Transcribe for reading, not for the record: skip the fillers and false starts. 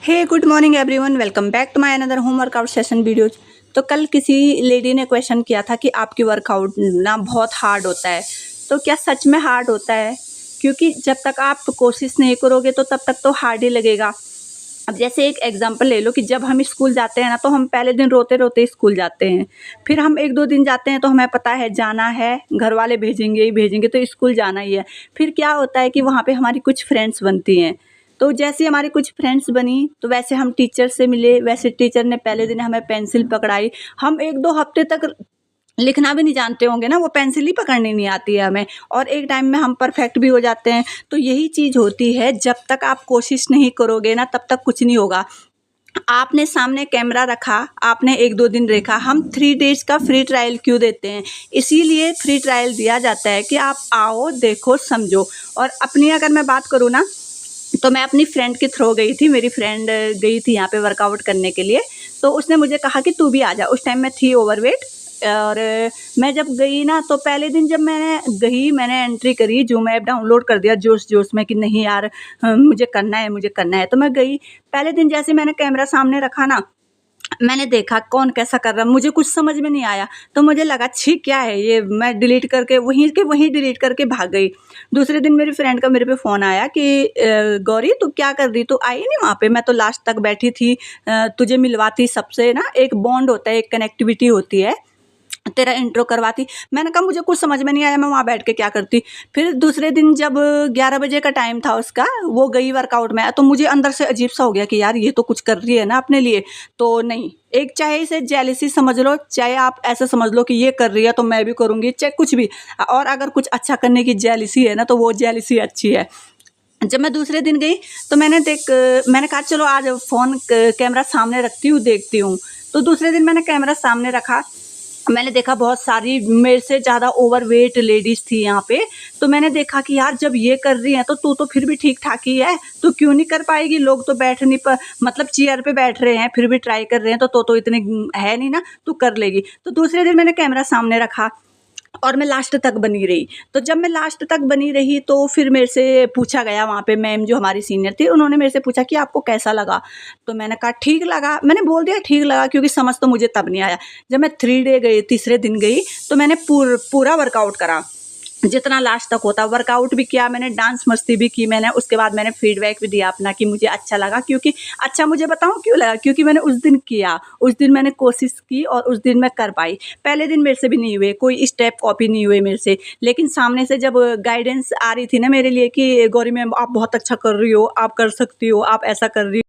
Hey good morning everyone, welcome back to my another home workout session videos. तो कल किसी lady ने question किया था कि आपकी वर्कआउट ना बहुत हार्ड होता है। तो क्या सच में हार्ड होता है? क्योंकि जब तक आप कोशिश नहीं करोगे तो तब तक तो हार्ड ही लगेगा। अब जैसे एक एग्जांपल ले लो कि जब हम स्कूल जाते हैं ना, तो हम पहले दिन रोते रोते स्कूल जाते हैं। फिर हम 1-2 दिन जाते हैं तो हमें पता है जाना है, घर वाले भेजेंगे ही भेजेंगे, तो स्कूल जाना ही है। फिर क्या होता है कि वहाँ पे हमारी कुछ फ्रेंड्स बनती हैं। तो जैसे हमारी कुछ फ्रेंड्स बनी तो वैसे हम टीचर से मिले, वैसे टीचर ने पहले दिन हमें पेंसिल पकड़ाई। हम 1-2 हफ्ते तक लिखना भी नहीं जानते होंगे ना, वो पेंसिल ही पकड़नी नहीं आती है हमें, और एक टाइम में हम परफेक्ट भी हो जाते हैं। तो यही चीज़ होती है, जब तक आप कोशिश नहीं करोगे ना तब तक कुछ नहीं होगा। आपने सामने कैमरा रखा, आपने 1-2 दिन देखा। हम 3 डेज़ का फ्री ट्रायल क्यों देते हैं? इसीलिए फ्री ट्रायल दिया जाता है कि आप आओ, देखो, समझो। और अपनी अगर मैं बात करूँ ना, तो मैं अपनी फ्रेंड के थ्रू गई थी। मेरी फ्रेंड गई थी यहाँ पे वर्कआउट करने के लिए, तो उसने मुझे कहा कि तू भी आ जा। उस टाइम मैं थी ओवरवेट। और मैं जब गई ना, तो पहले दिन जब मैंने एंट्री करी, ज़ूम ऐप डाउनलोड कर दिया जोश-जोश में कि नहीं यार, मुझे करना है, मुझे करना है। तो मैं गई, पहले दिन जैसे मैंने कैमरा सामने रखा ना, मैंने देखा कौन कैसा कर रहा है, मुझे कुछ समझ में नहीं आया। तो मुझे लगा छी क्या है ये, मैं डिलीट करके वहीं के वहीं डिलीट करके भाग गई। दूसरे दिन मेरी फ्रेंड का मेरे पे फ़ोन आया कि गौरी तू क्या कर रही, तू आई नहीं वहाँ पे? मैं तो लास्ट तक बैठी थी, तुझे मिलवाती सबसे ना, एक बॉन्ड होता है, एक कनेक्टिविटी होती है, तेरा इंट्रो करवाती। मैंने कहा मुझे कुछ समझ में नहीं आया, मैं वहाँ बैठ के क्या करती। फिर दूसरे दिन जब 11 बजे का टाइम था उसका, वो गई वर्कआउट में, तो मुझे अंदर से अजीब सा हो गया कि यार ये तो कुछ कर रही है ना अपने लिए। तो नहीं, एक चाहे इसे जेलसी समझ लो, चाहे आप ऐसे समझ लो कि ये कर रही है तो मैं भी करूँगी, चाहे कुछ भी। और अगर कुछ अच्छा करने की जेलसी है ना, तो वो जेलसी अच्छी है। जब मैं दूसरे दिन गई तो मैंने कहा चलो आज फ़ोन कैमरा सामने रखती हूँ, देखती हूँ। तो दूसरे दिन मैंने कैमरा सामने रखा, मैंने देखा बहुत सारी मेरे से ज़्यादा ओवरवेट लेडीज़ थी यहाँ पे। तो मैंने देखा कि यार जब ये कर रही हैं तो तू तो फिर भी ठीक-ठाक ही है, तू क्यों नहीं कर पाएगी? लोग तो बैठ नहीं प मतलब चेयर पे बैठ रहे हैं, फिर भी ट्राई कर रहे हैं, तो इतने है नहीं ना, तू कर लेगी। तो दूसरे दिन मैंने कैमरा सामने रखा और मैं लास्ट तक बनी रही। तो जब मैं लास्ट तक बनी रही तो फिर मेरे से पूछा गया, वहाँ पे मैम जो हमारी सीनियर थी, उन्होंने मेरे से पूछा कि आपको कैसा लगा? तो मैंने कहा ठीक लगा। मैंने बोल दिया ठीक लगा, क्योंकि समझ तो मुझे तब नहीं आया। जब मैं 3 डे गई, तीसरे दिन गई, तो मैंने पूरा वर्कआउट करा, जितना लास्ट तक होता। वर्कआउट भी किया मैंने, डांस मस्ती भी की मैंने। उसके बाद मैंने फीडबैक भी दिया अपना कि मुझे अच्छा लगा। क्योंकि अच्छा मुझे बताऊँ क्यों लगा? क्योंकि मैंने उस दिन किया, उस दिन मैंने कोशिश की और उस दिन मैं कर पाई। पहले दिन मेरे से भी नहीं हुए, कोई स्टेप कॉपी नहीं हुए मेरे से। लेकिन सामने से जब गाइडेंस आ रही थी ना मेरे लिए कि गौरी मैम आप बहुत अच्छा कर रही हो, आप कर सकती हो, आप ऐसा कर रही हो।